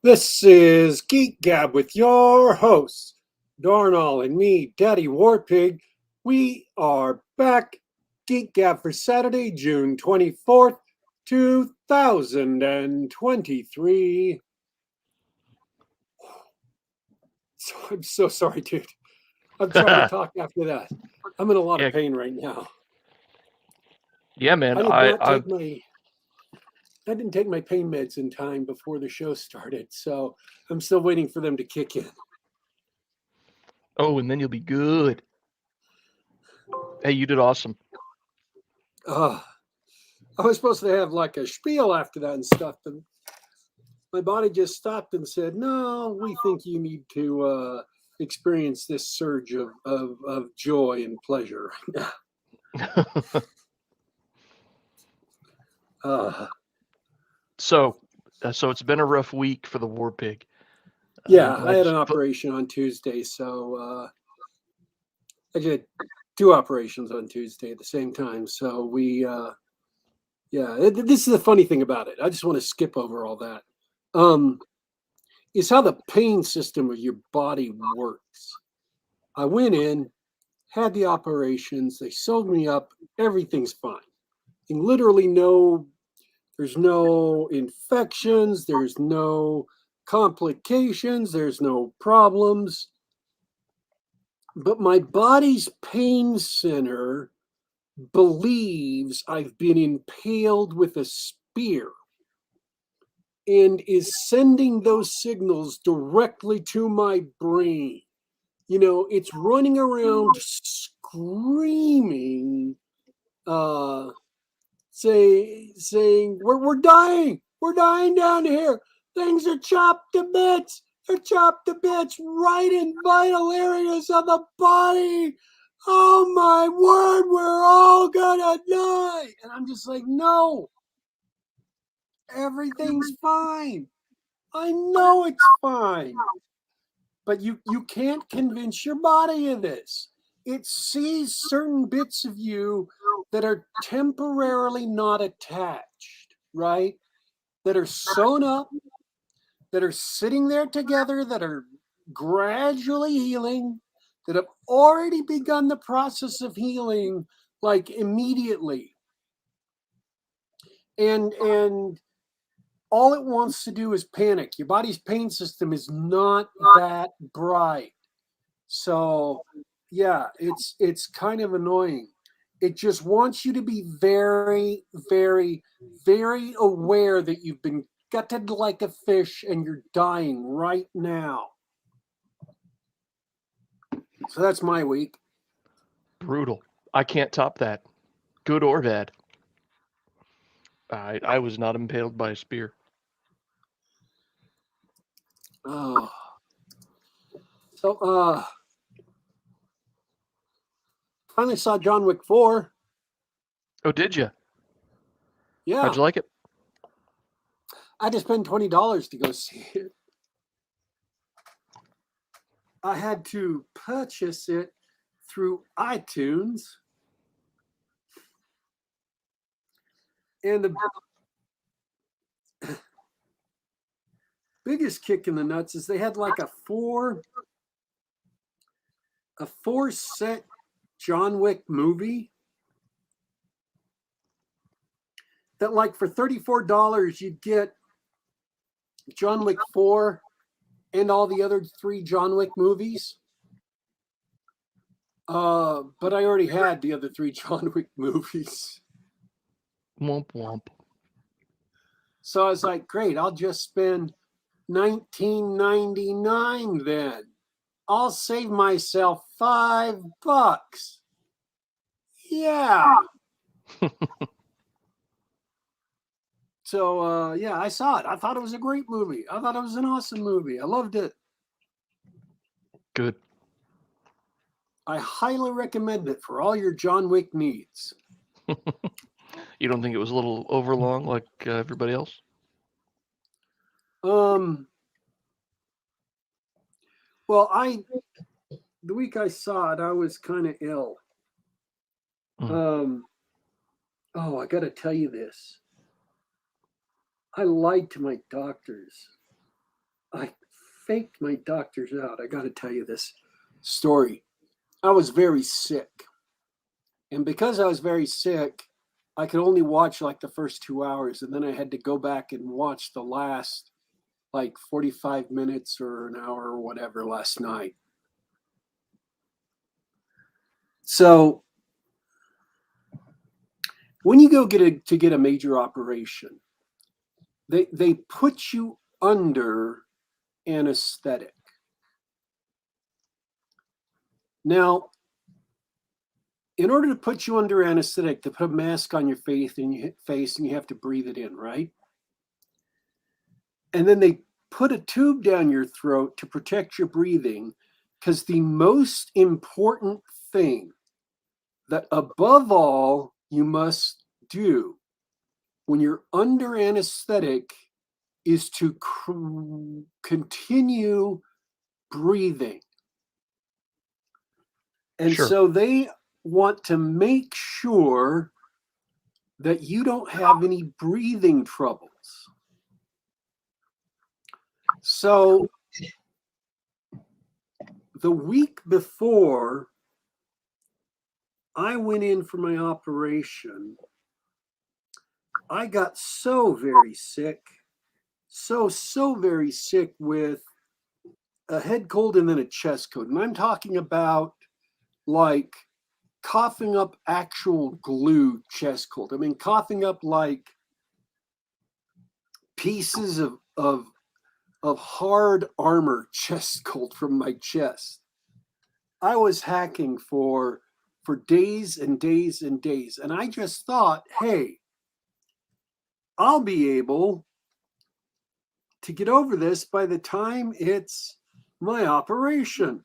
This is Geek Gab with your hosts, Darnall and me, Daddy Warpig. We are back, Geek Gab for Saturday, June 24th, 2023. I'm so sorry, dude. I'm trying to talk after that. I'm in a lot of Yeah, pain right now. yeah, man. I did not take my I didn't take my pain meds in time before the show started, so I'm still waiting for them to kick in. Oh, and then you'll be good. Hey, you did awesome. I was supposed to have like a spiel after that and stuff, but my body just stopped and said, "No, we think you need to experience this surge of joy and pleasure right now." Uh, so it's been a rough week for the War Pig. yeah, I I had an just operation on Tuesday, so I did two operations on Tuesday at the same time. So this is the funny thing about it. I just want to skip over all that. Is how the pain system of your body works. I went in, had the operations, they sewed me up, everything's fine. And literally there's no infections, there's no complications, there's no problems. But my body's pain center believes I've been impaled with a spear and is sending those signals directly to my brain. It's running around screaming, saying we're dying, down here. Things are chopped to bits. They're chopped to bits right in vital areas of the body. Oh my word, we're all gonna die. And I'm just like, no, everything's fine. I know it's fine. But you can't convince your body of this. It sees certain bits of you that are temporarily not attached, right? That are sewn up, that are sitting there together, that are gradually healing, that have already begun the process of healing like immediately. And all it wants to do is panic. Your body's pain system is not that bright. So yeah, it's kind of annoying. It just wants you to be very, very, very aware that you've been gutted like a fish and you're dying right now. So that's my week. brutal. I can't top that, good or bad. I was not impaled by a spear. Oh, so finally saw John Wick 4. Oh, did you? How'd Yeah, you like it? I had to spend $20 to go see it. I had to purchase it through iTunes. And the biggest kick in the nuts is they had like a four set John Wick movie that, like, for $34 you'd get John Wick 4 and all the other three John Wick movies. But I already had the other three John Wick movies. Womp womp. So I was like, great, I'll just spend $19.99 then. I'll save myself $5. Yeah. So yeah, I saw it. I thought it was a great movie. I thought it was an awesome movie. I loved it. Good. I highly recommend it for all your John Wick needs. You don't think it was a little overlong like everybody else? Well, the week I saw it, I was kind of ill. I got to tell you this. I lied to my doctors. I faked my doctors out. I got to tell you this story. I was very sick. And because I was very sick, I could only watch like the first 2 hours. And then I had to go back and watch the last like 45 minutes or an hour or whatever last night. So when you go get a major operation, they put you under anesthetic. Now, in order to put you under anesthetic, they put a mask on your face and you have to breathe it in, right? And then they put a tube down your throat to protect your breathing, because the most important thing that above all you must do when you're under anesthetic is to continue breathing. And Sure. so they want to make sure that you don't have any breathing troubles. So the week before I went in for my operation, I got so very sick, so very sick, with a head cold and then a chest cold. And I'm talking about like coughing up actual glue chest cold. I mean, coughing up like pieces of hard armor chest cold from my chest. I was hacking for days and days and days. And I just thought, hey, I'll be able to get over this by the time it's my operation.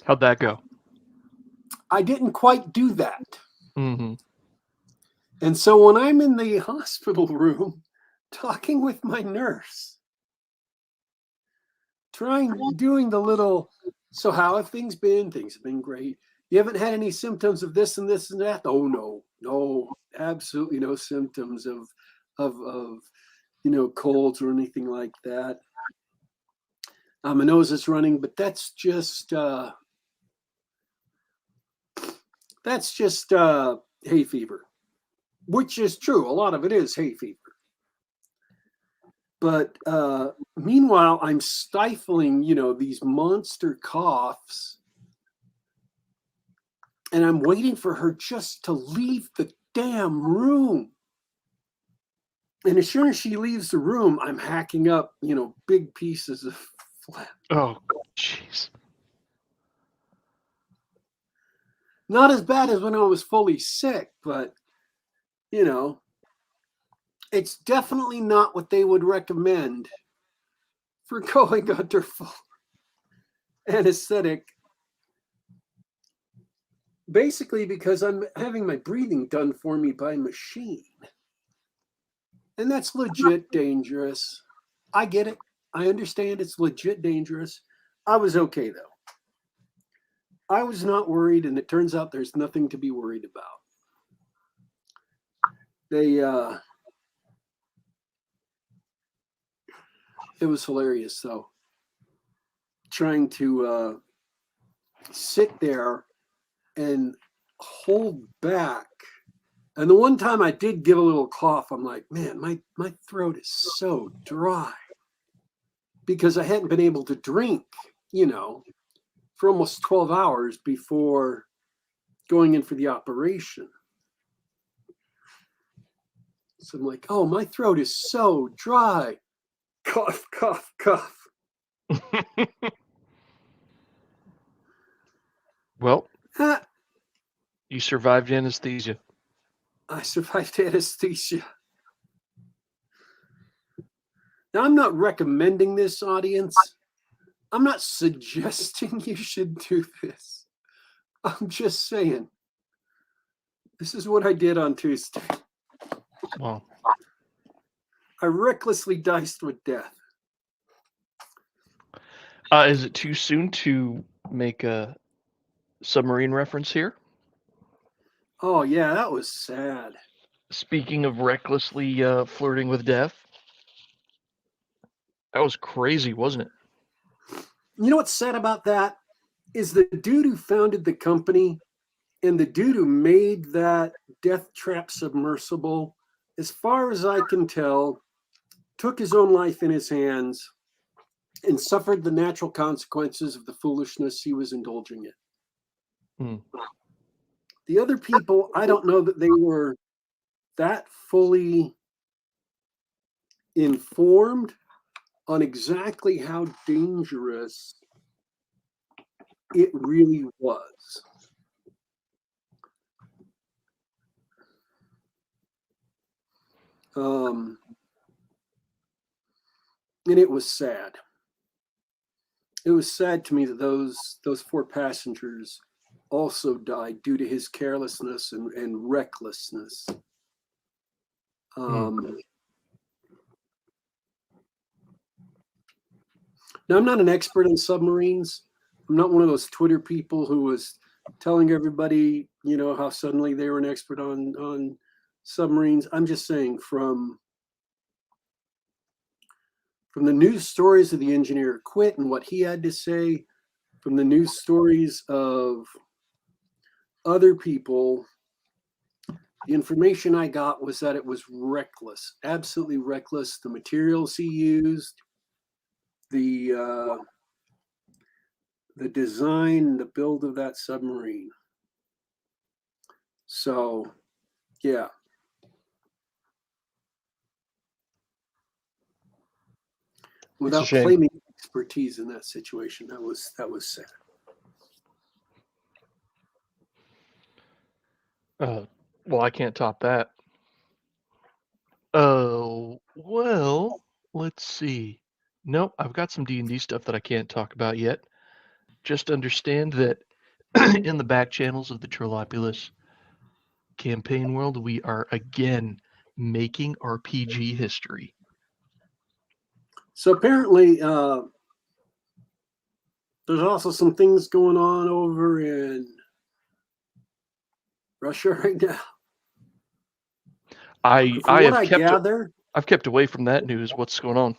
How'd that go? I didn't quite do that. Mm-hmm. And so when I'm in the hospital room talking with my nurse, doing the little, so how have things been? Things have been great. You haven't had any symptoms of this and this and that? Oh, no, absolutely no symptoms of colds or anything like that. My nose is running, but that's just hay fever, which is true. A lot of it is hay fever. But meanwhile, I'm stifling, these monster coughs, and I'm waiting for her just to leave the damn room. And as soon as she leaves the room, I'm hacking up, big pieces of flesh. Oh, jeez. Not as bad as when I was fully sick, but, it's definitely not what they would recommend for going under full anesthetic. Basically because I'm having my breathing done for me by machine. And that's legit dangerous. I get it. I understand it's legit dangerous. I was okay, though. I was not worried, and it turns out there's nothing to be worried about. It was hilarious, though, trying to sit there and hold back. And the one time I did give a little cough, I'm like, man, my throat is so dry, because I hadn't been able to drink, for almost 12 hours before going in for the operation. So I'm like, oh, my throat is so dry. Cough, cough, cough. Well, you survived anesthesia. I survived anesthesia. Now, I'm not recommending this, audience. I'm not suggesting you should do this. I'm just saying, this is what I did on Tuesday. Wow. I recklessly diced with death. Is it too soon to make a submarine reference here? Oh, yeah, that was sad. Speaking of recklessly flirting with death, that was crazy, wasn't it? You know what's sad about that is the dude who founded the company and the dude who made that death trap submersible, as far as I can tell, took his own life in his hands and suffered the natural consequences of the foolishness he was indulging in. The other people, I don't know that they were that fully informed on exactly how dangerous it really was. And it was sad. It was sad to me that those 4 passengers also died due to his carelessness and recklessness. Now, I'm not an expert in submarines. I'm not one of those Twitter people who was telling everybody, how suddenly they were an expert on submarines. I'm just saying from the news stories of the engineer who quit and what he had to say, from the news stories of other people, the information I got was that it was reckless, absolutely reckless. The materials he used, the design, the build of that submarine. So, yeah. Without claiming expertise in that situation, that was sad. Well, I can't top that. Oh, well, let's see. Nope, I've got some D&D stuff that I can't talk about yet. Just understand that in the back channels of the Trilopulus campaign world, we are again making RPG history. So apparently, there's also some things going on over in Russia right now. I've kept away from that news. What's going on?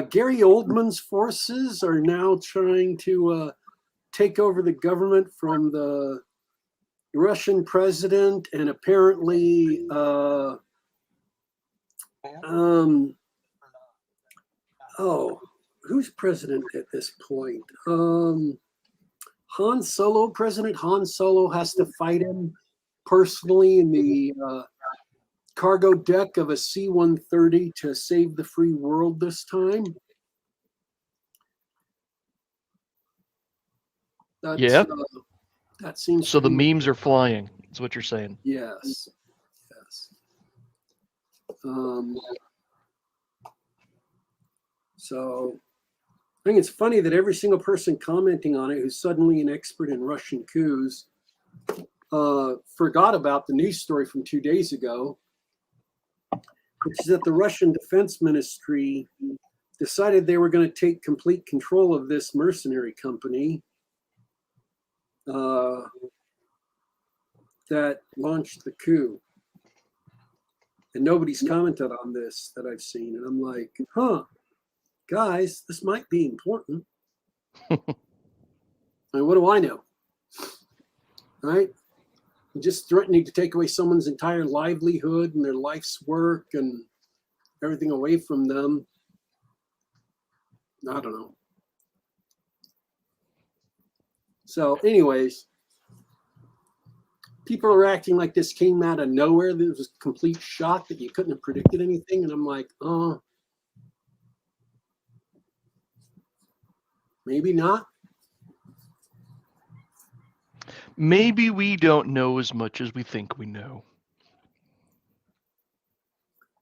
Gary Oldman's forces are now trying to take over the government from the Russian president, and apparently, who's president at this point? President Han Solo has to fight him personally in the cargo deck of a C-130 to save the free world this time. That seems so. The memes are flying. Is what you're saying? Yes. So I think it's funny that every single person commenting on it who's suddenly an expert in Russian coups forgot about the news story from 2 days ago, which is that the Russian Defense Ministry decided they were going to take complete control of this mercenary company that launched the coup. And nobody's commented on this that I've seen. And I'm like, guys, this might be important. I mean, what do I know? Right? Just threatening to take away someone's entire livelihood and their life's work and everything away from them. I don't know. So, anyways, people are acting like this came out of nowhere. There was a complete shock that you couldn't have predicted anything. And I'm like, maybe not. Maybe we don't know as much as we think we know.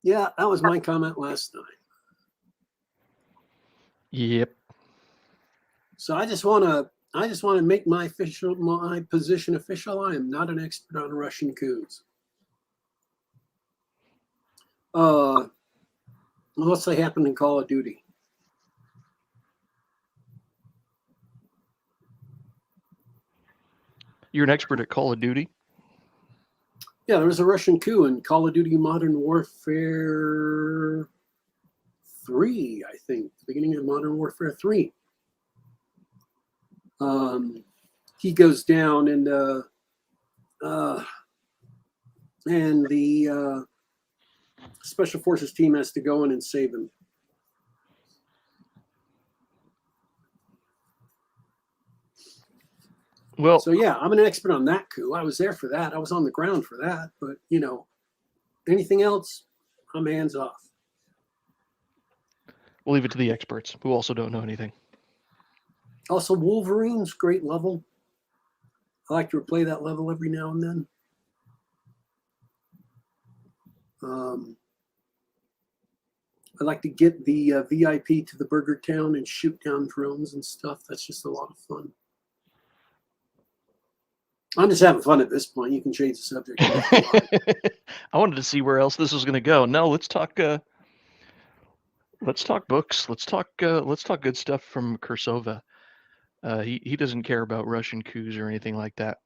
Yeah, that was my comment last night. Yep. So I just want to make my position official. I am not an expert on Russian coups. Unless they happen in Call of Duty. You're an expert at Call of Duty? Yeah, there was a Russian coup in Call of Duty Modern Warfare 3, I think, the beginning of Modern Warfare 3. He goes down, and the special forces team has to go in and save him. Well, so yeah, I'm an expert on that coup. I was there for that. I was on the ground for that. But anything else, I'm hands off. we'll leave it to the experts who also don't know anything. Also, Wolverine's great level. I like to replay that level every now and then. I like to get the VIP to the Burger Town and shoot down drones and stuff. That's just a lot of fun. I'm just having fun at this point. You can change the subject. I wanted to see where else this was going to go. No, let's talk. Let's talk books. Let's talk good stuff from Cirsova. He doesn't care about Russian coups or anything like that.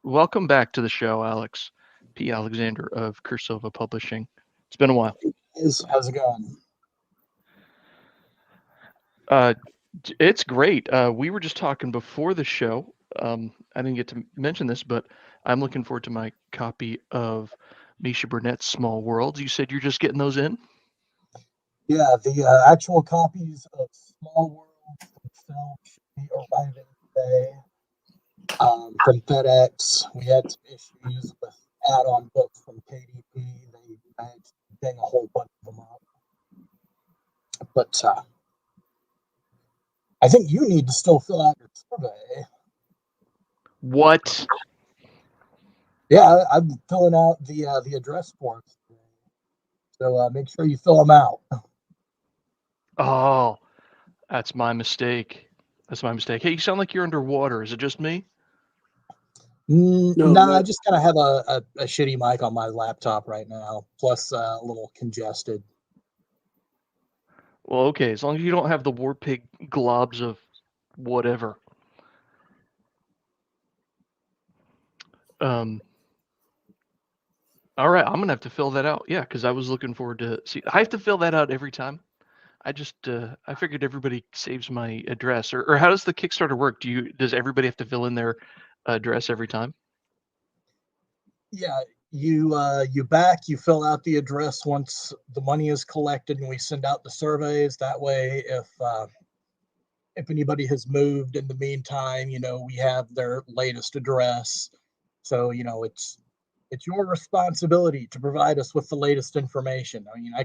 Welcome back to the show, Alex P. Alexander of Cirsova Publishing. It's been a while. How's it going? It's great. We were just talking before the show. I didn't get to mention this, but I'm looking forward to my copy of Misha Burnett's Small Worlds. You said you're just getting those in? Yeah, the actual copies of Small Worlds themselves should be arriving today from FedEx. We had some issues with add-on books from KDP. They managed to ding a whole bunch of them up. But I think you need to still fill out your survey. What? Yeah, I'm filling out the address forms today. So make sure you fill them out. Oh, that's my mistake. Hey, you sound like you're underwater. Is it just me? No, I just kind of have a shitty mic on my laptop right now, plus a little congested. Well, okay, as long as you don't have the war pig globs of whatever. All right, I'm gonna have to fill that out. Yeah, because I was looking forward to see. I have to fill that out every time. I just I figured everybody saves my address, or how does the Kickstarter work? Does everybody have to fill in their address every time? Yeah, you you fill out the address once the money is collected, and we send out the surveys. That way, if anybody has moved in the meantime, we have their latest address. So it's your responsibility to provide us with the latest information. I mean, I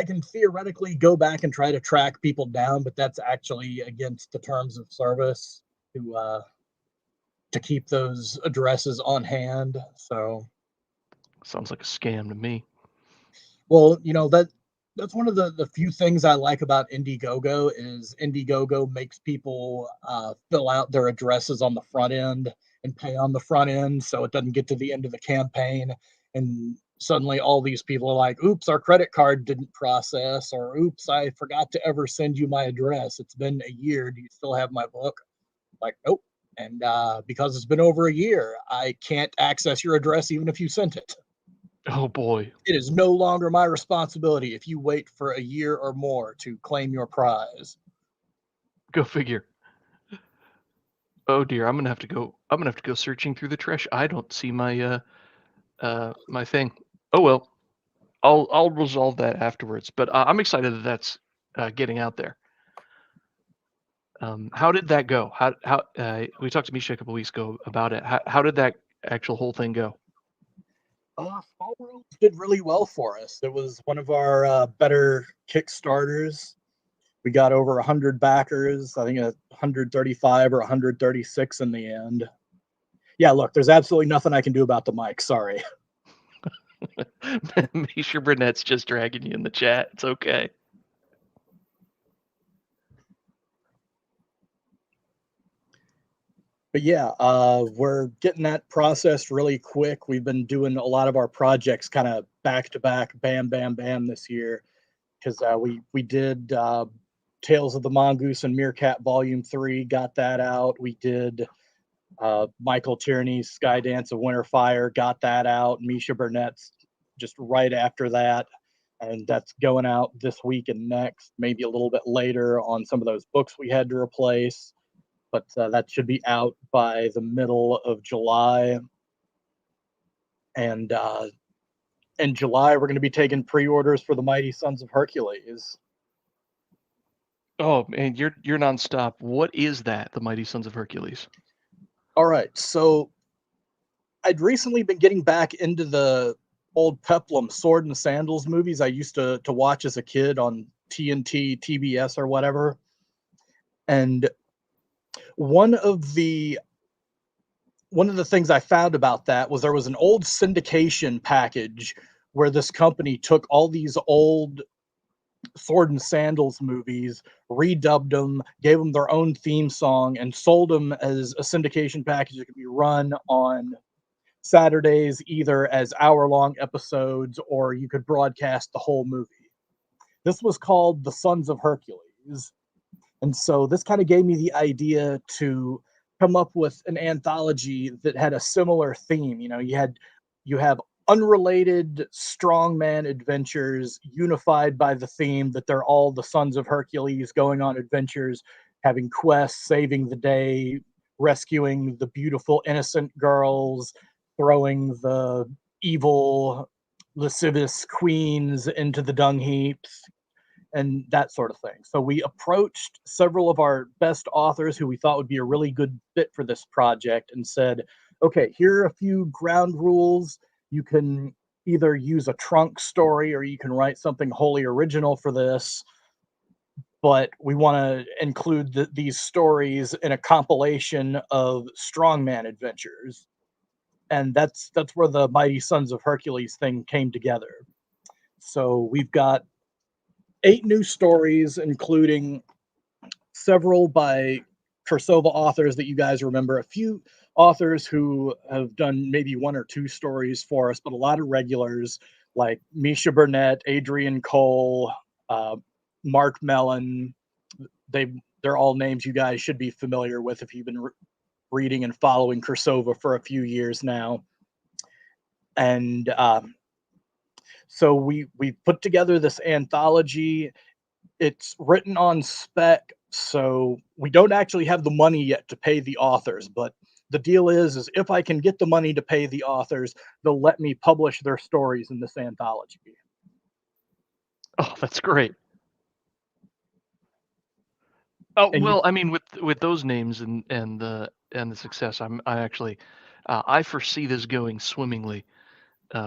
can theoretically go back and try to track people down, but that's actually against the terms of service to keep those addresses on hand. So sounds like a scam to me. Well, that's one of the few things I like about Indiegogo is Indiegogo makes people fill out their addresses on the front end and pay on the front end, so it doesn't get to the end of the campaign and suddenly all these people are like, oops, our credit card didn't process, or oops, I forgot to ever send you my address. It's been a year. Do you still have my book? Like, nope. And because it's been over a year, I can't access your address even if you sent it. Oh boy. It is no longer my responsibility if you wait for a year or more to claim your prize. Go figure. Oh dear, I'm gonna have to go searching through the trash. I don't see my my thing. Oh well. I'll resolve that afterwards. But I'm excited that that's getting out there. How did that go? How we talked to Misha a couple weeks ago about it. How did that actual whole thing go? Small Worlds did really well for us. It was one of our better Kickstarters. We got over 100 backers. I think 135 or 136 in the end. Yeah, look, there's absolutely nothing I can do about the mic. Sorry. Misha Burnett's just dragging you in the chat. It's okay. But yeah, we're getting that processed really quick. We've been doing a lot of our projects kind of back to back, bam, bam, bam this year, because we did Tales of the Mongoose and Meerkat Volume 3, got that out. We did Michael Tierney's Skydance of Winterfire got that out. Misha Burnett's just right after that. And that's going out this week and next, maybe a little bit later on some of those books we had to replace. But that should be out by the middle of July. And in July, we're going to be taking pre-orders for the Mighty Sons of Hercules. Oh, man, you're nonstop. What is that, the Mighty Sons of Hercules? All right, so I'd recently been getting back into the old Peplum Sword and Sandals movies I used to watch as a kid on TNT, TBS, or whatever. And one of the things I found about that was there was an old syndication package where this company took all these old Sword and Sandals movies, redubbed them, gave them their own theme song, and sold them as a syndication package that could be run on Saturdays, either as hour-long episodes or you could broadcast the whole movie. This was called The Sons of Hercules. And so this kind of gave me the idea to come up with an anthology that had a similar theme. You know, you have unrelated strongman adventures unified by the theme that they're all the Sons of Hercules going on adventures, having quests, saving the day, rescuing the beautiful innocent girls, throwing the evil lascivious queens into the dung heaps, and that sort of thing. So we approached several of our best authors who we thought would be a really good fit for this project and said, okay, here are a few ground rules. You can either use a trunk story or you can write something wholly original for this. But we want to include these stories in a compilation of strongman adventures. And that's where the Mighty Sons of Hercules thing came together. So we've got 8 new stories, including several by Cirsova authors that you guys remember, a few authors who have done maybe 1 or 2 stories for us, but a lot of regulars like Misha Burnett, Adrian Cole, Mark Mellon. They're all names you guys should be familiar with if you've been reading and following Cirsova for a few years now. And so we put together this anthology. It's written on spec, so we don't actually have the money yet to pay the authors, but the deal is if I can get the money to pay the authors, they'll let me publish their stories in this anthology. Oh, that's great. Oh, And well, I mean, with those names and the success, I foresee this going swimmingly.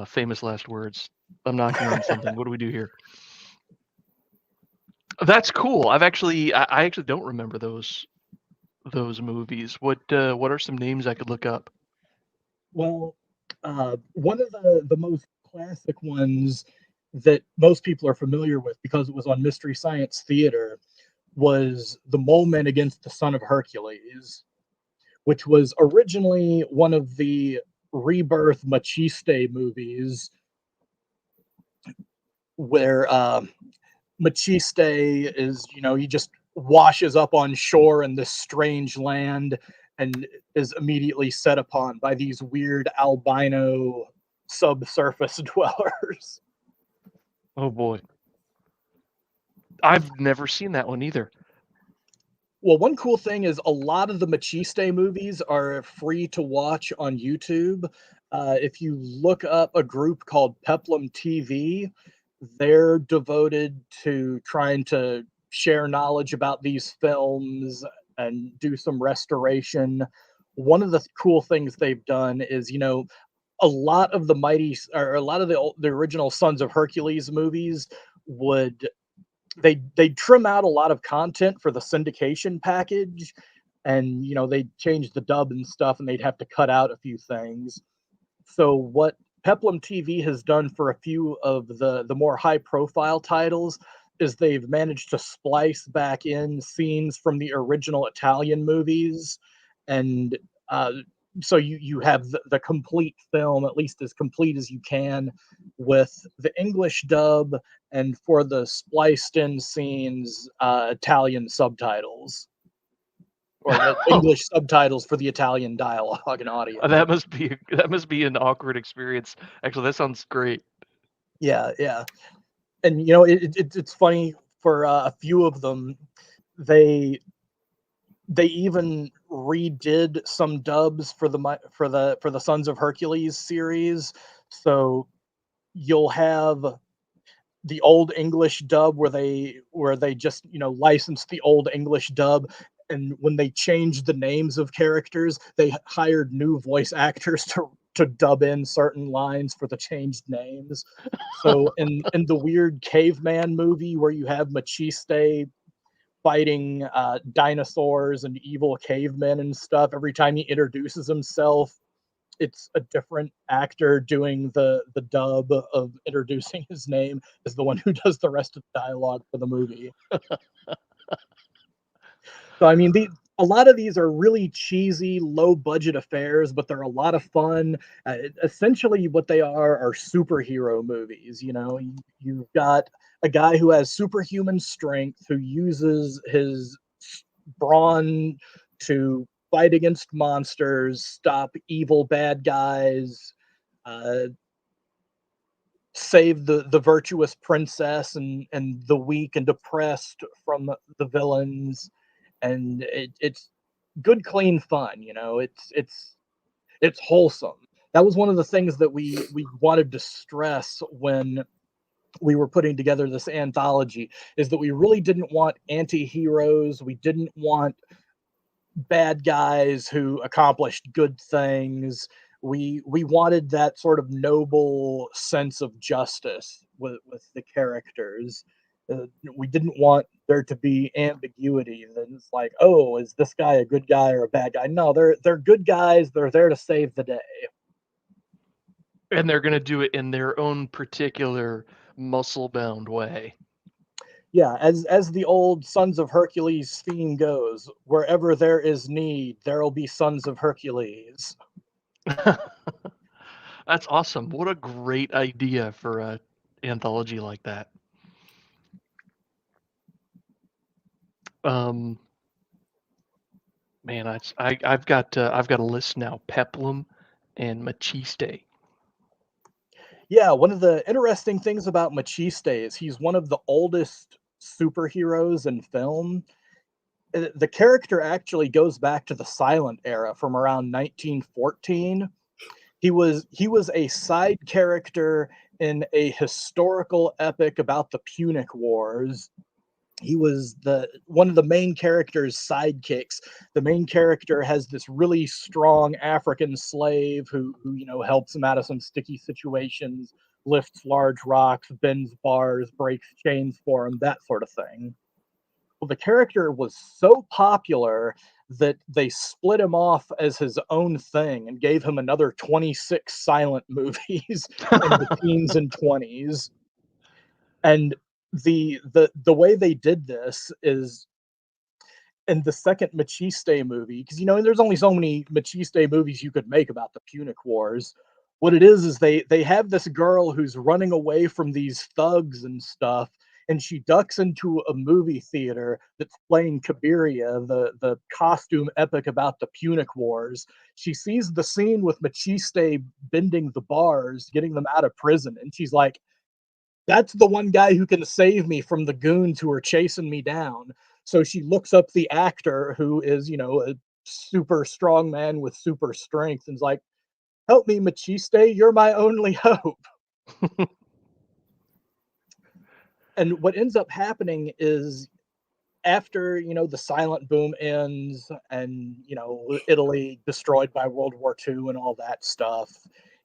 Famous last words. I'm knocking on something. What do we do here? That's cool. I actually don't remember those movies. What are some names I could look up? Well, one of the most classic ones that most people are familiar with because it was on Mystery Science Theater was The Mole Men Against the Son of Hercules, which was originally one of the Rebirth Machiste movies, where Machiste is, he just washes up on shore in this strange land and is immediately set upon by these weird albino subsurface dwellers. Oh boy. I've never seen that one either. Well, one cool thing is a lot of the Machiste movies are free to watch on YouTube. If you look up a group called Peplum TV, they're devoted to trying to share knowledge about these films and do some restoration. One of the cool things they've done is, a lot of the original Sons of Hercules movies would they trim out a lot of content for the syndication package, and they change the dub and stuff, and they'd have to cut out a few things. So what Peplum TV has done for a few of the more high profile titles is they've managed to splice back in scenes from the original Italian movies, and so you have the complete film, at least as complete as you can, with the English dub, and for the spliced in scenes, Italian subtitles. or the English subtitles for the Italian dialogue and audio. That must be an awkward experience. Actually, that sounds great. Yeah, yeah. And it's funny for a few of them, they even redid some dubs for the Sons of Hercules series. So you'll have the old English dub where they just licensed the old English dub, and when they changed the names of characters, they hired new voice actors to dub in certain lines for the changed names. So in the weird caveman movie where you have Machiste fighting dinosaurs and evil cavemen and stuff, every time he introduces himself, it's a different actor doing the dub of introducing his name as the one who does the rest of the dialogue for the movie. So I mean, a lot of these are really cheesy, low budget affairs, but they're a lot of fun. Essentially, what they are superhero movies. You've got a guy who has superhuman strength, who uses his brawn to fight against monsters, stop evil bad guys, uh, save the virtuous princess and the weak and depressed from the villains, and it's good, clean fun. It's wholesome. That was one of the things that we wanted to stress when we were putting together this anthology, is that we really didn't want anti-heroes. We didn't want bad guys who accomplished good things. We wanted that sort of noble sense of justice with the characters. We didn't want there to be ambiguity. That it's like, oh, is this guy a good guy or a bad guy? No, they're good guys. They're there to save the day. And they're going to do it in their own particular muscle-bound way. Yeah, as the old Sons of Hercules theme goes, wherever there is need, there'll be Sons of Hercules. That's awesome. What a great idea for a anthology like that. Man, I've got a list now. Peplum and Machiste. Yeah, one of the interesting things about Machiste is he's one of the oldest superheroes in film. The character actually goes back to the silent era from around 1914. He was a side character in a historical epic about the Punic Wars. He was the one of the main character's sidekicks. The main character has this really strong African slave who helps him out of some sticky situations, lifts large rocks, bends bars, breaks chains for him, that sort of thing. Well, the character was so popular that they split him off as his own thing and gave him another 26 silent movies in the teens and 20s. And the way they did this is in the second Machiste movie, because there's only so many Machiste movies you could make about the Punic Wars. What it is they have this girl who's running away from these thugs and stuff, and she ducks into a movie theater that's playing Cabiria, the costume epic about the Punic Wars. She sees the scene with Machiste bending the bars, getting them out of prison, and she's like, that's the one guy who can save me from the goons who are chasing me down. So she looks up the actor who is, a super strong man with super strength, and's like, help me, Machiste, you're my only hope. And what ends up happening is after, the silent boom ends and, Italy destroyed by World War II and all that stuff,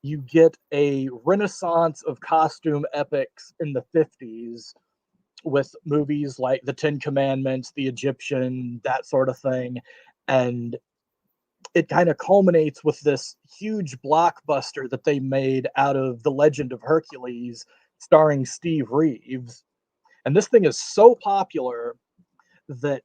you get a renaissance of costume epics in the 50s with movies like The Ten Commandments, The Egyptian, that sort of thing. And it kind of culminates with this huge blockbuster that they made out of The Legend of Hercules, starring Steve Reeves. And this thing is so popular that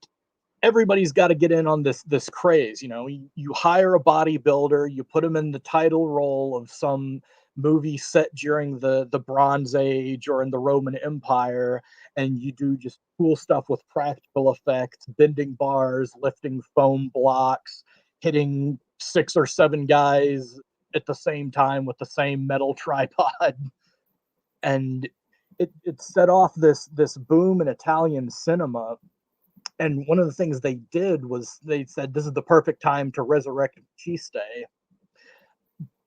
everybody's got to get in on this craze. You hire a bodybuilder, you put him in the title role of some movie set during the Bronze Age or in the Roman Empire, and you do just cool stuff with practical effects, bending bars, lifting foam blocks, hitting 6 or 7 guys at the same time with the same metal tripod. And it set off this boom in Italian cinema. And one of the things they did was they said this is the perfect time to resurrect Chiste.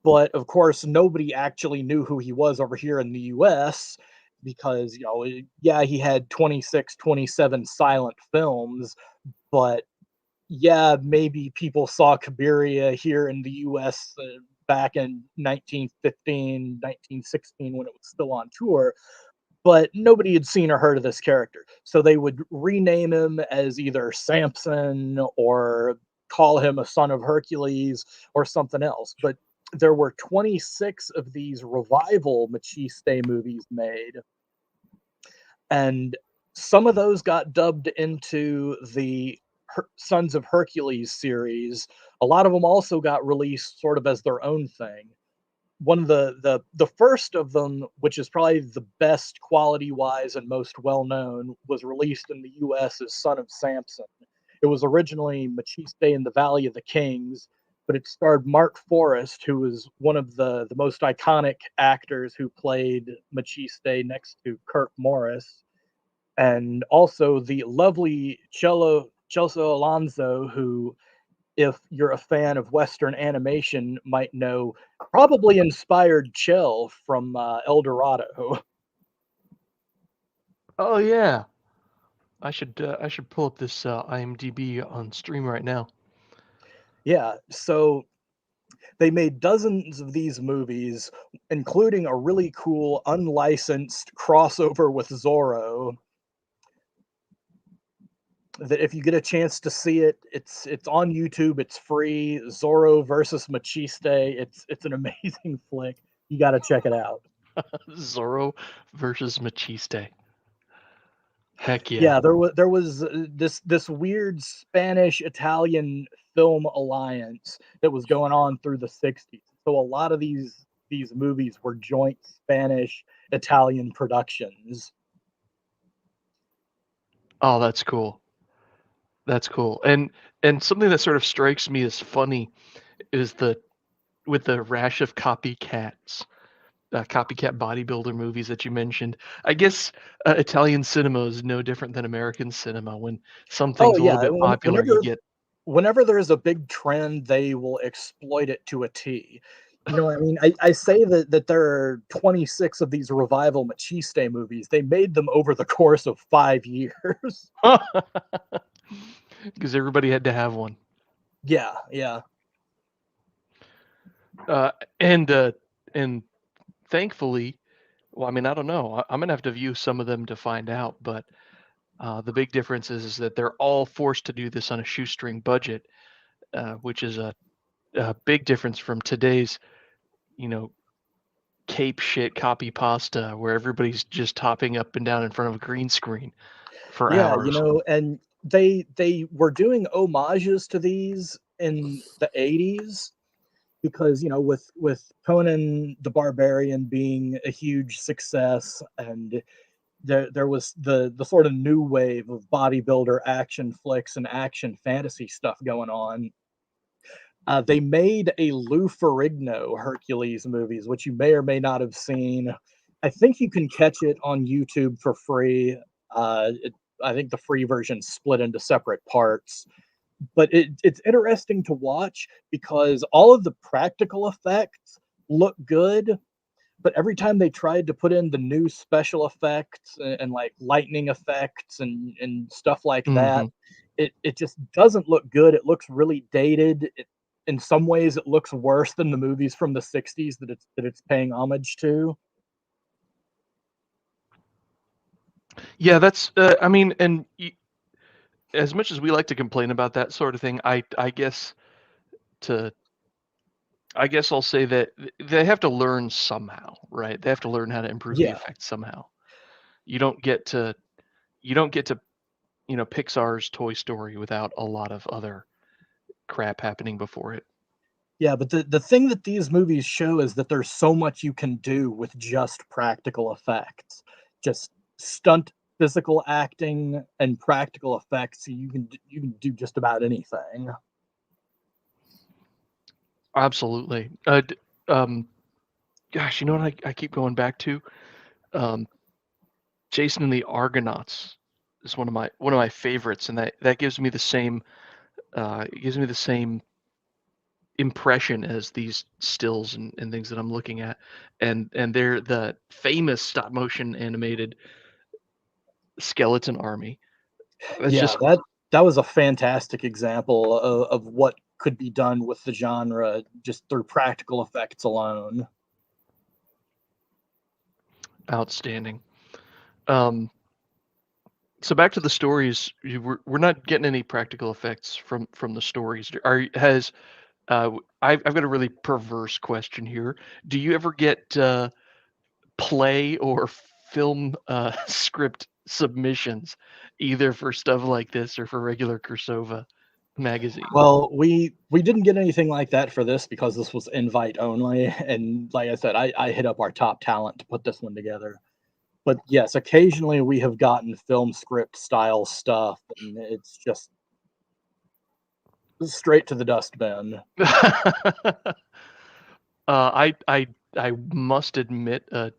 But of course, nobody actually knew who he was over here in the US because, yeah, he had 26, 27 silent films, but yeah, maybe people saw Cabiria here in the US back in 1915, 1916 when it was still on tour, but nobody had seen or heard of this character. So they would rename him as either Samson or call him a son of Hercules or something else. But there were 26 of these revival Machiste movies made, and some of those got dubbed into the Sons of Hercules series. A lot of them also got released sort of as their own thing. One of the first of them, which is probably the best quality wise and most well known, was released in the U.S. as Son of Samson. It was originally Machiste in the Valley of the Kings, but it starred Mark Forrest, who was one of the most iconic actors who played Machiste next to Kirk Morris, and also the lovely Chelsea Alonso, who, if you're a fan of Western animation, might know probably inspired Chell from El Dorado. Oh yeah, I should pull up this IMDb on stream right now. Yeah, so they made dozens of these movies, including a really cool unlicensed crossover with Zorro. That if you get a chance to see it, it's on YouTube. It's free. Zorro versus Machiste. It's an amazing flick. You got to check it out. Zorro versus Machiste. Heck yeah. Yeah, there was this weird Spanish Italian film alliance that was going on through the 60s. So a lot of these movies were joint Spanish Italian productions. Oh, that's cool. That's cool. And something that sort of strikes me as funny is with the rash of copycat bodybuilder movies that you mentioned. I guess Italian cinema is no different than American cinema. When Oh something's a little yeah, bit popular, you get whenever there's a big trend, they will exploit it to a T. I mean, I say that there are 26 of these revival Machiste movies. They made them over the course of 5 years. because everybody had to have one. Yeah, yeah. Uh, and thankfully, well, I mean, I don't know. I'm gonna have to view some of them to find out, but the big difference is that they're all forced to do this on a shoestring budget, which is a big difference from today's, you know, cape shit copy pasta where everybody's just topping up and down in front of a green screen for Yeah, hours. and they were doing homages to these in the 80s because, with Conan the Barbarian being a huge success, and there was the sort of new wave of bodybuilder action flicks and action fantasy stuff going on. They made a Lou Ferrigno Hercules movies, which you may or may not have seen. I think you can catch it on YouTube for free. I think the free version split into separate parts, but it's interesting to watch because all of the practical effects look good, but every time they tried to put in the new special effects and like lightning effects and stuff like that, Hmm. it just doesn't look good. It looks really dated. In some ways, it looks worse than the movies from the 60s that it's paying homage to. Yeah, that's. I mean, and as much as we like to complain about that sort of thing, I guess to I guess I'll say that they have to learn somehow, right? They have to learn how to improve the Yeah, effects somehow. You don't get to you don't get to Pixar's Toy Story without a lot of other crap happening before it. Yeah, but the thing that these movies show is that there's so much you can do with just practical effects. Just stunt physical acting and practical effects. You can do just about anything. Absolutely. Gosh, you know what I keep going back to? Um, Jason and the Argonauts is one of my favorites, and that gives me the same it gives me the same impression as these stills and things that I'm looking at, and they're the famous stop motion animated skeleton army. That's Yeah, just that was a fantastic example of what could be done with the genre just through practical effects alone. outstanding. Um, so back to the stories, we're not getting any practical effects from the stories. I've got a really perverse question here. Do you ever get play or film script submissions, either for stuff like this or for regular Cirsova magazine? Well, we didn't get anything like that for this because this was invite only, and like I said, I hit up our top talent to put this one together. But yes, occasionally we have gotten film script style stuff, and it's just straight to the dustbin. I must admit I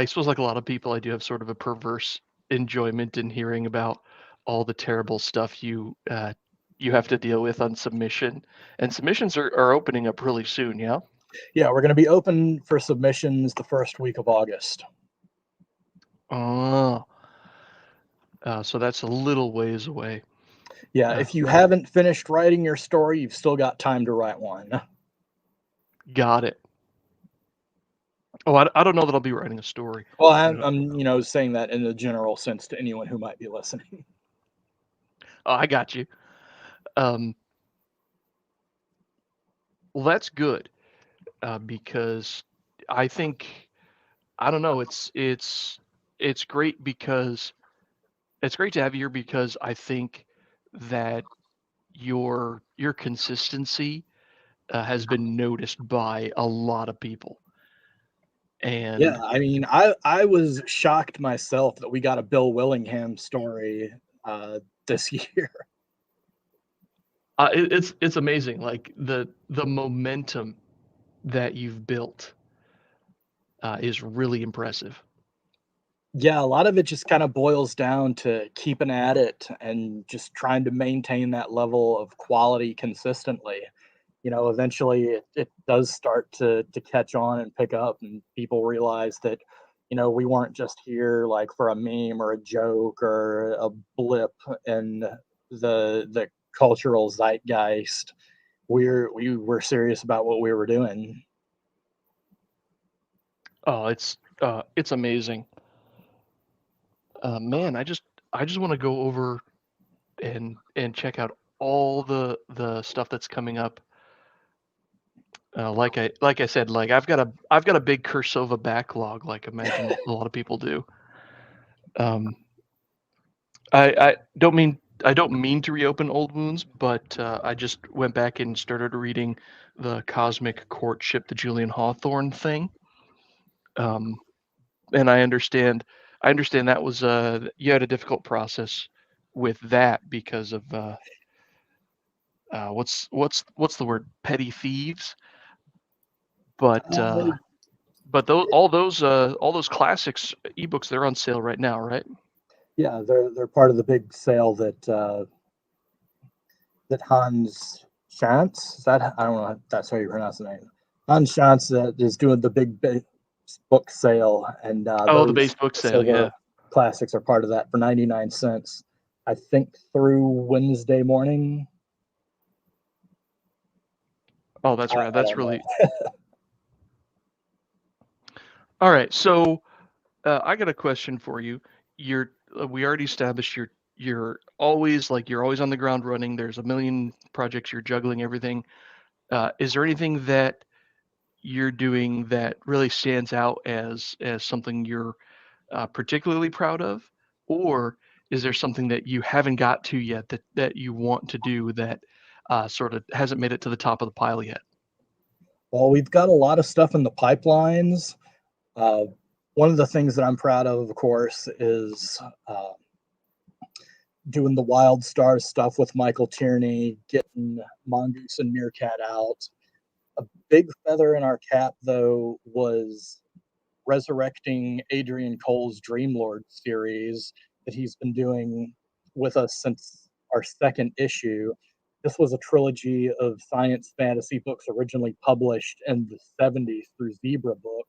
suppose like a lot of people, I do have sort of a perverse enjoyment in hearing about all the terrible stuff you have to deal with on submission. And submissions are opening up really soon, yeah? Yeah, we're going to be open for submissions the first week of August. Oh, so that's a little ways away. Yeah, Uh, if you haven't finished writing your story, you've still got time to write one. Got it. Oh, I don't know that I'll be writing a story. Well, You know, I'm saying that in a general sense to anyone who might be listening. oh, I got you. Um, well, that's good because I think I don't know. It's great because it's great to have you here because I think that your consistency has been noticed by a lot of people. Yeah, And I mean, I was shocked myself that we got a Bill Willingham story this year. it's amazing, like the momentum that you've built is really impressive. Yeah, a lot of it just kind of boils down to keeping at it and just trying to maintain that level of quality consistently. You know, eventually it does start to catch on and pick up, and people realize that, you know, we weren't just here like for a meme or a joke or a blip in the cultural zeitgeist. We were serious about what we were doing. Oh, it's amazing. Man, I just want to go over and check out all the stuff that's coming up. Like I said, like I've got a big Cursova backlog, like imagine a lot of people do. Um, I don't mean to reopen old wounds, but I just went back and started reading the Cosmic Courtship, the Julian Hawthorne thing. Um, and I understand that was you had a difficult process with that because of what's the word, petty thieves, but Uh, all those classics ebooks, they're on sale right now, right? yeah, they're part of the big sale that Hans Schantz, is that, I don't know if that's how you pronounce the name. Hans Schantz is doing the big book sale, and Oh, the those base book sale, silver yeah. classics are part of that for 99 cents. I think through Wednesday morning. Oh, that's right. I That's don't know. really all right. So I got a question for you. We already established you're always on the ground running. There's a million projects, you're juggling everything. Is there anything that you're doing that really stands out as something you're particularly proud of, or is there something that you haven't got to yet that you want to do that sort of hasn't made it to the top of the pile yet? Well, we've got a lot of stuff in the pipelines. One of the things that I'm proud of course, is doing the Wild Stars stuff with Michael Tierney, getting Mongoose and Meerkat out. A big feather in our cap, though, was resurrecting Adrian Cole's Dreamlord series that he's been doing with us since our second issue. This was a trilogy of science fantasy books originally published in the 70s through Zebra Books.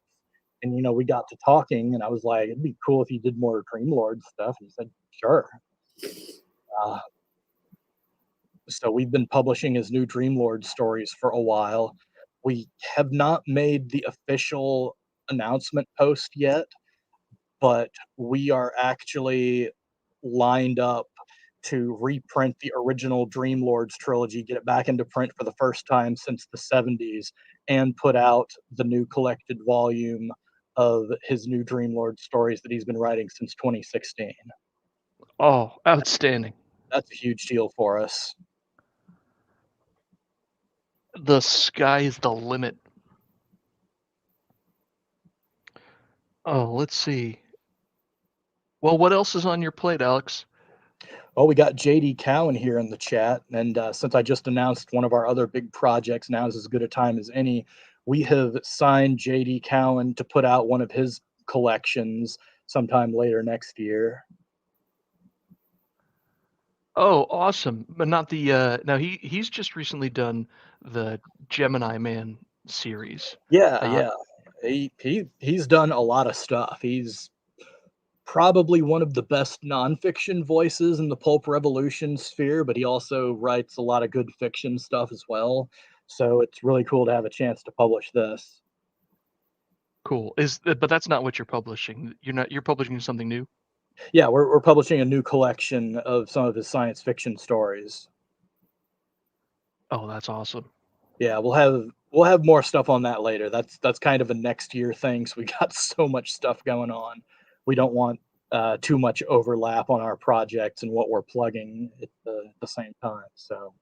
And, we got to talking, and I was like, it'd be cool if you did more Dreamlord stuff. And he said, sure. Uh, so we've been publishing his new Dreamlord stories for a while. We have not made the official announcement post yet, but we are actually lined up to reprint the original Dreamlords trilogy, get it back into print for the first time since the 70s, and put out the new collected volume of his new Dreamlord stories that he's been writing since 2016. Oh, outstanding. That's a huge deal for us. The sky is the limit. Oh, let's see. Well, what else is on your plate, Alex? Well, we got JD Cowan here in the chat, and since I just announced one of our other big projects, now is as good a time as any. We have signed JD Cowan to put out one of his collections sometime later next year. Oh, awesome! But not the now he's just recently done the Gemini Man series. Yeah. He's done a lot of stuff. He's probably one of the best nonfiction voices in the pulp revolution sphere, but he also writes a lot of good fiction stuff as well. So it's really cool to have a chance to publish this. Cool. But that's not what you're publishing. You're publishing something new? Yeah, we're publishing a new collection of some of his science fiction stories. Oh, that's awesome. Yeah, we'll have more stuff on that later. That's kind of a next year thing. So we got so much stuff going on. We don't want too much overlap on our projects and what we're plugging at the same time. So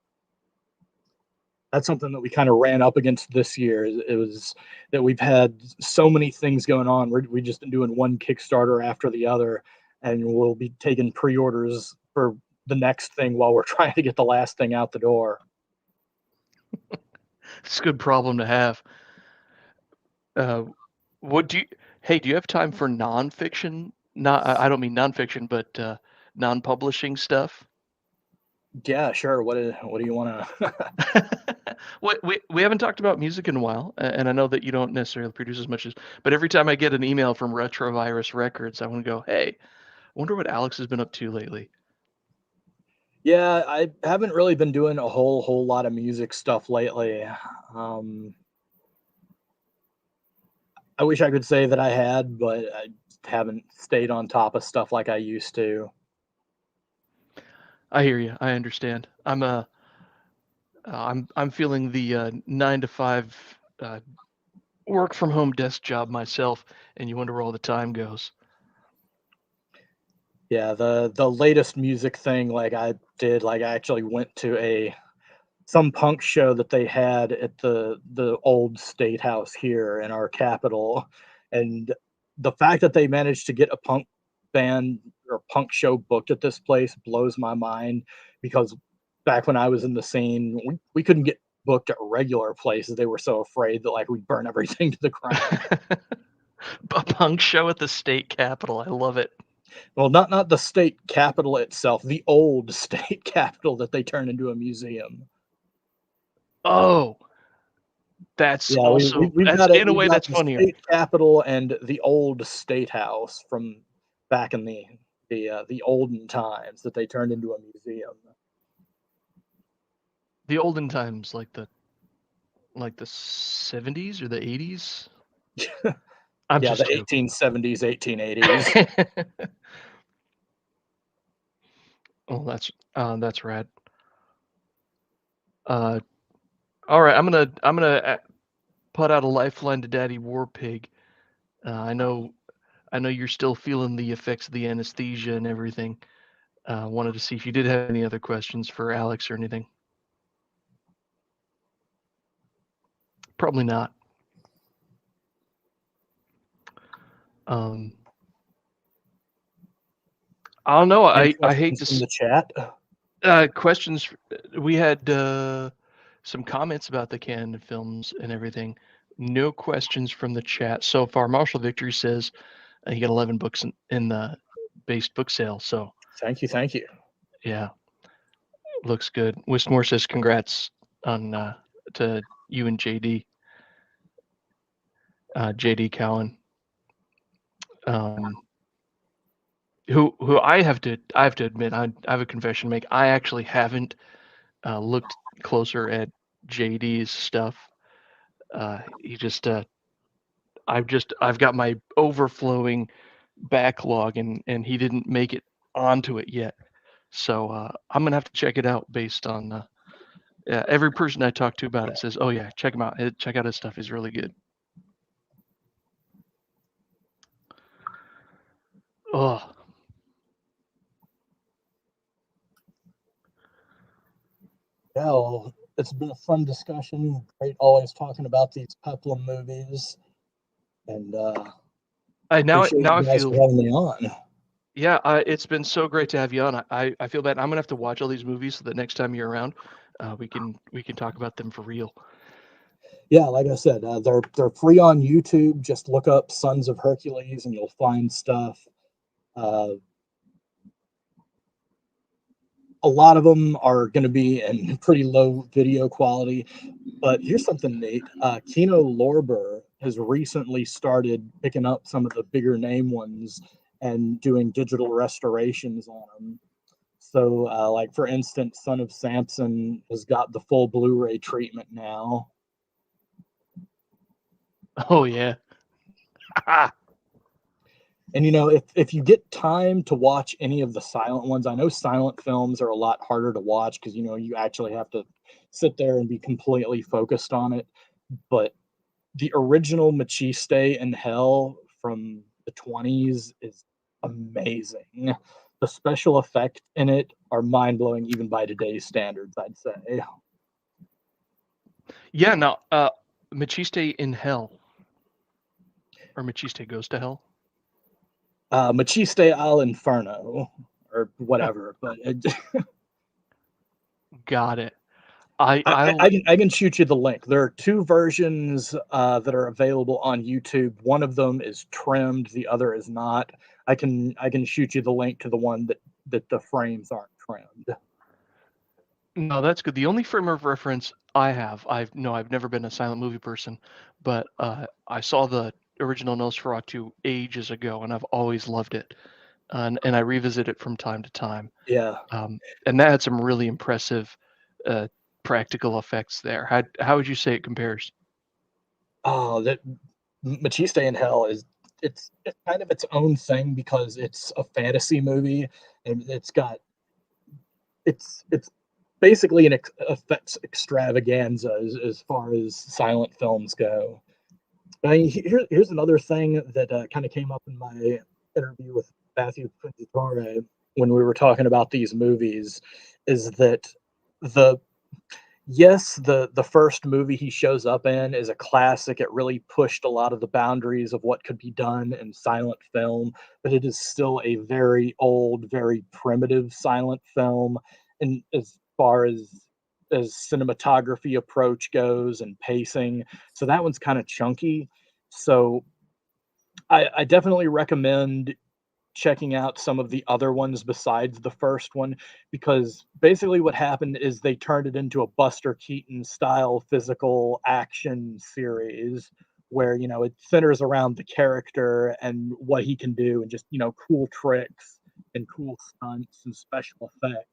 that's something that we kind of ran up against this year. It was that we've had so many things going on. We just been doing one Kickstarter after the other, and we'll be taking pre-orders for the next thing while we're trying to get the last thing out the door. It's a good problem to have. What do you? Hey, do you have time for nonfiction? Not, I don't mean nonfiction, but non-publishing stuff. Yeah, sure. What do you want to? We haven't talked about music in a while, and I know that you don't necessarily produce as much as. But every time I get an email from Retrovirus Records, I want to go, hey, I wonder what Alex has been up to lately. Yeah, I haven't really been doing a whole lot of music stuff lately. I wish I could say that I had, but I haven't stayed on top of stuff like I used to. I hear you. I understand. I'm feeling the 9 to 5 work from home desk job myself, and you wonder where all the time goes. Yeah, the latest music thing like I did, like I actually went to some punk show that they had at the old state house here in our capital, and the fact that they managed to get a punk band or punk show booked at this place blows my mind, because back when I was in the scene, we couldn't get booked at regular places. They were so afraid that like we'd burn everything to the ground. A punk show at the state capitol. I love it. Well, not the state capitol itself, the old state capitol that they turned into a museum. Oh, that's Yeah, also we've that's got in a we've way got that's the funnier. state capitol and the old state house from back in the olden times that they turned into a museum. The olden times, like the 70s or the 80s. I'm Yeah, just the joking. 1870s, 1880s. Oh, that's rad. All right, I'm gonna put out a lifeline to Daddy Warpig. I know you're still feeling the effects of the anesthesia and everything. Wanted to see if you did have any other questions for Alex or anything. Probably not. I don't know. Any I hate questions to from the chat. questions. We had some comments about the canon films and everything. No questions from the chat so far. Marshall Victory says he got 11 books in the base book sale. So Thank you. yeah, looks good. Wistmore says congrats on to you and JD. JD Cowan. Who I have to admit, I have a confession to make. I actually haven't looked closer at JD's stuff. He just I've got my overflowing backlog, and he didn't make it onto it yet. So I'm gonna have to check it out based on every person I talk to about it says, oh yeah, check him out. Check out his stuff. He's really good. Oh, Yeah, well, it's been a fun discussion. Great, always talking about these Peplum movies, and now appreciate I you guys feel for having me on. yeah. It's been so great to have you on. I feel bad. I'm gonna have to watch all these movies so that next time you're around, we can talk about them for real. Yeah, like I said, they're free on YouTube. Just look up Sons of Hercules, and you'll find stuff. A lot of them are going to be in pretty low video quality, but here's something neat. Kino Lorber has recently started picking up some of the bigger name ones and doing digital restorations on them. So, like for instance, Son of Samson has got the full Blu-ray treatment now. Oh yeah. And if you get time to watch any of the silent ones, I know silent films are a lot harder to watch because you actually have to sit there and be completely focused on it. But the original Machiste in Hell from the 20s is amazing. The special effects in it are mind-blowing even by today's standards, I'd say. Yeah, no, Machiste in Hell. Or Machiste Goes to Hell? Machiste al Inferno, or whatever, but Got it. I can shoot you the link. There are two versions that are available on YouTube. One of them is trimmed, the other is not. I can shoot you the link to the one that the frames aren't trimmed. No, that's good. The only frame of reference I've never been a silent movie person, but I saw the original Nosferatu ages ago, and I've always loved it, and I revisit it from time to time. Yeah. And that had some really impressive practical effects there. How would you say it compares? Oh, that Machiste in Hell it's kind of its own thing because it's a fantasy movie and it's basically an effects extravaganza as far as silent films go. I mean, here's another thing that kind of came up in my interview with Matthew Quintatore when we were talking about these movies, is that the first movie he shows up in is a classic. It really pushed a lot of the boundaries of what could be done in silent film, but it is still a very old, very primitive silent film. And as far as cinematography approach goes and pacing, so that one's kind of chunky. So I definitely recommend checking out some of the other ones besides the first one, because basically what happened is they turned it into a Buster Keaton style physical action series where it centers around the character and what he can do and just cool tricks and cool stunts and special effects,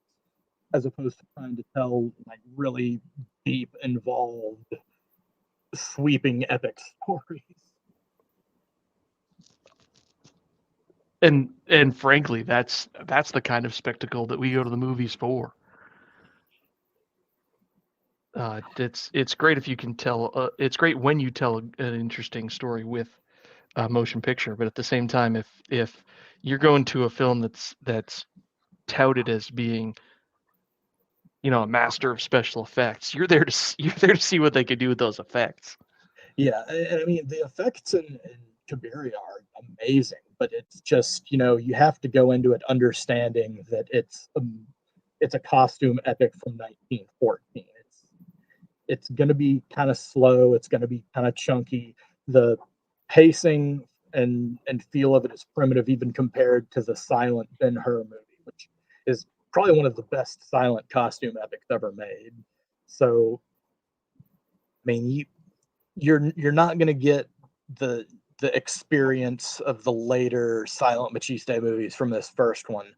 as opposed to trying to tell like really deep, involved, sweeping epic stories. And frankly, that's the kind of spectacle that we go to the movies for. It's great if you can tell. It's great when you tell an interesting story with a motion picture, but at the same time, if you're going to a film that's touted as being, a master of special effects, you're there to see what they could do with those effects. Yeah, and I mean the effects in Cabiria are amazing, but it's just, you know, you have to go into it understanding that it's a costume epic from 1914. It's going to be kind of slow. It's going to be kind of chunky. The pacing and feel of it is primitive, even compared to the silent Ben-Hur movie, which is probably one of the best silent costume epics ever made. So, I mean, you're not going to get the the experience of the later silent Machiste movies from this first one,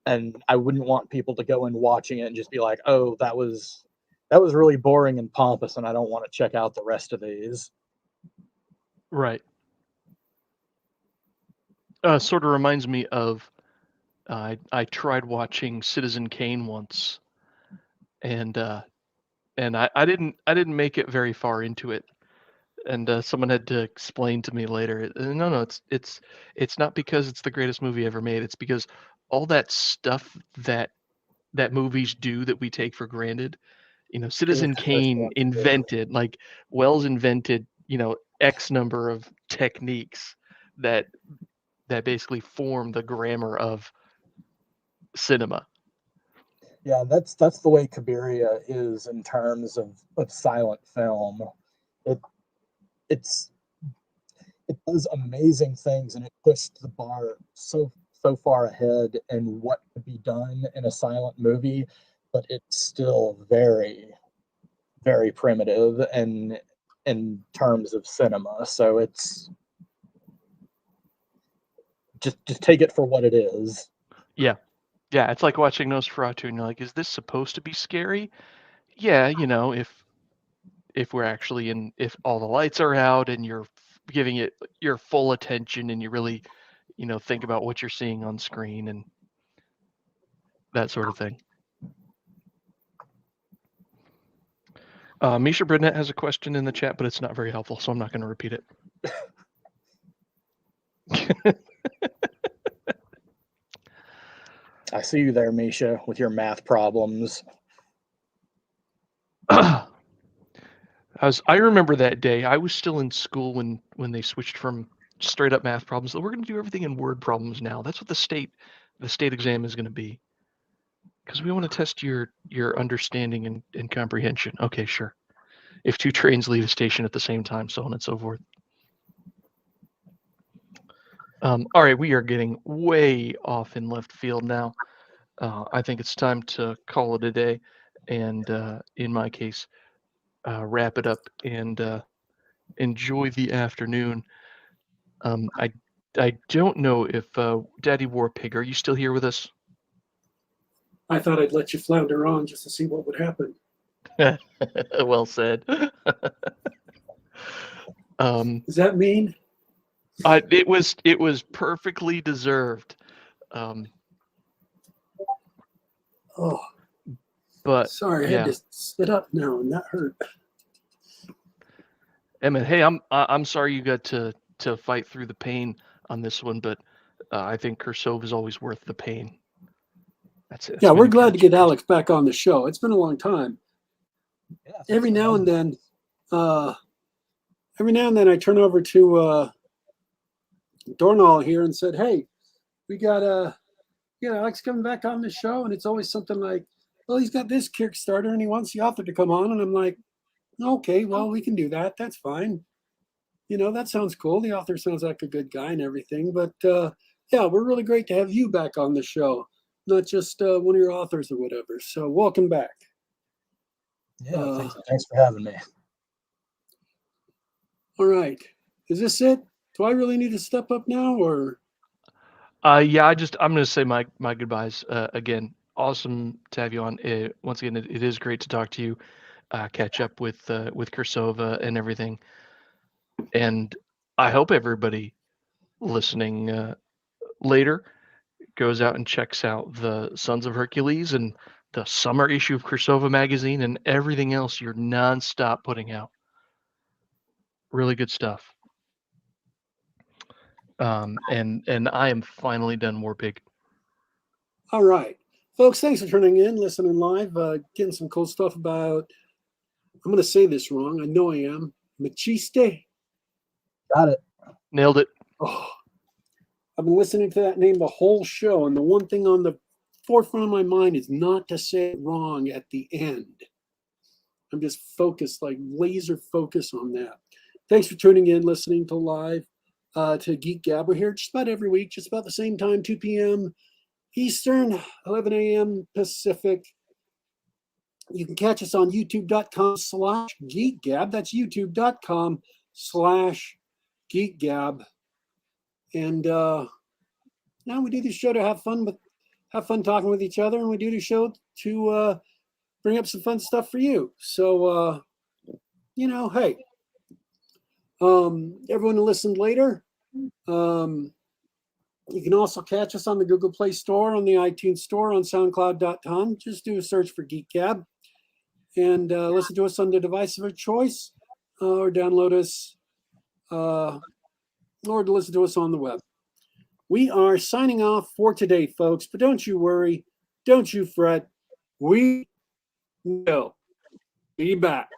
and I wouldn't want people to go in watching it and just be like, "Oh, that was really boring and pompous, and I don't want to check out the rest of these." Right. Sort of reminds me of I tried watching Citizen Kane once, and I didn't make it very far into it, and someone had to explain to me later. No, it's not because it's the greatest movie ever made. It's because all that stuff that movies do that we take for granted. You know, It was Citizen the first Kane one to do. invented, like Wells invented, X number of techniques that basically form the grammar of cinema. Yeah, that's the way Cabiria is in terms of silent film. It it's it does amazing things, and it pushed the bar so far ahead in what could be done in a silent movie, but it's still very primitive and in terms of cinema. So it's just take it for what it is. Yeah. Yeah, it's like watching Nosferatu and you're like, is this supposed to be scary? Yeah, if we're actually if all the lights are out and you're giving it your full attention and you really, think about what you're seeing on screen and that sort of thing. Misha Burnett has a question in the chat, but it's not very helpful, so I'm not going to repeat it. I see you there, Misha, with your math problems. I remember that day. I was still in school when they switched from straight up math problems. We're going to do everything in word problems now. That's what the state exam is going to be. Because we want to test your understanding and comprehension. Okay, sure. If two trains leave a station at the same time, so on and so forth. All right, we are getting way off in left field now. I think it's time to call it a day, and in my case, wrap it up and enjoy the afternoon. I don't know if Daddy Warpig, are you still here with us? I thought I'd let you flounder on just to see what would happen. Well said. Does that mean? It was perfectly deserved. Oh, But sorry, I yeah. had to sit up now, and that hurt. Emmett, hey, I'm sorry you got to fight through the pain on this one, but I think Cirsova is always worth the pain. That's it. Yeah, we're glad to get Alex back on the show. It's been a long time. Yeah, Every now and then, I turn over to Dornall here and said, "Hey, we got Alex coming back on the show," and it's always something like, "Well, he's got this Kickstarter and he wants the author to come on," and I'm like, "Okay, well, we can do that. That's fine. That sounds cool. The author sounds like a good guy and everything, but yeah, we're really great to have you back on the show, not just one of your authors or whatever. So welcome back." Yeah, thanks for having me. All right. Is this it? Do I really need to step up now, or? Yeah, I'm going to say my goodbyes again. Awesome to have you on. Once again, it is great to talk to you, catch up with Cirsova and everything. And I hope everybody listening later goes out and checks out the Sons of Hercules and the summer issue of Cirsova magazine and everything else you're nonstop putting out. Really good stuff. And I am finally done, Warpig. All right, folks, thanks for tuning in, listening live, getting some cool stuff about, I'm going to say this wrong, I know I am, Machiste. Got it. Nailed it. Oh, I've been listening to that name the whole show, and the one thing on the forefront of my mind is not to say it wrong at the end. I'm just focused, like laser focus on that. Thanks for tuning in, listening to live to Geek Gab. We're here just about every week, just about the same time, 2 p.m. Eastern, 11 a.m. Pacific. You can catch us on youtube.com/geekgab. That's youtube.com/geekgab. And now we do this show to have fun talking with each other, and we do the show to bring up some fun stuff for you. So hey, everyone who listened later, you can also catch us on the Google Play Store, on the iTunes Store, on SoundCloud.com. Just do a search for Geek Gab and listen to us on the device of your choice, or download us, or to listen to us on the web. We are signing off for today, folks, but don't you worry, don't you fret. We will be back.